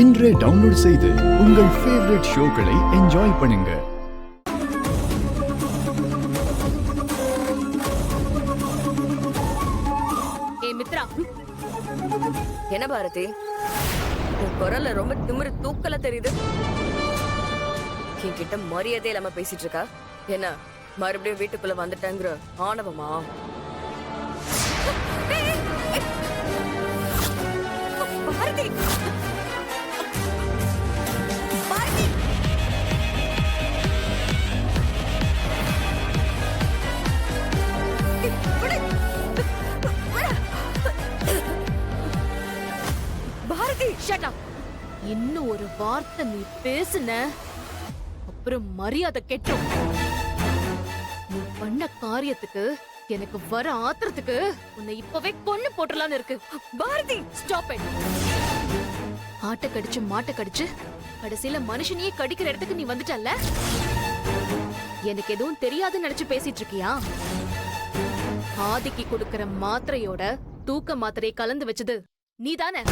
இன்றே டவுன்லோட் செய்து உங்கள் ஃபேவரட் ஷோக்களை என்ஜாய் பண்ணுங்க. மித்ரா, என்ன பாரதி, உன் குரல்ல ரொம்ப திமிரு தூக்கல தெரியுது. என்கிட்ட மரியாதை இல்லாம பேசிட்டு இருக்கா? என்ன மறுபடியும் வீட்டுக்குள்ள வந்துட்டேங்கிற ஆணவமா? Bharathi, Bharathi, Bharathi, shut up. இன்னும் ஒரு வார்த்தை நீ பேசுன அப்புறம் மரியாதை கெட்டும். நீ பண்ண காரியத்துக்கு எனக்கு வர ஆத்திரத்துக்கு உன்னை இப்பவே கொன்னு போட்டுலான்னு இருக்கு. Bharathi, stop it. ஆட்டை கடிச்சு மாட்டை கடிச்சு கடைசியில மனுஷனையே கடிக்கிற இடத்துக்கு நீ வந்துட்டல்ல. எனக்கு எதுவும் தெரியாதுன்னு நினைச்சு பேசிட்டு இருக்கியா? ஆதிக்கு கொடுக்கிற மாத்திரையோட தூக்க மாத்திரையை கலந்து வச்சது நீதானே?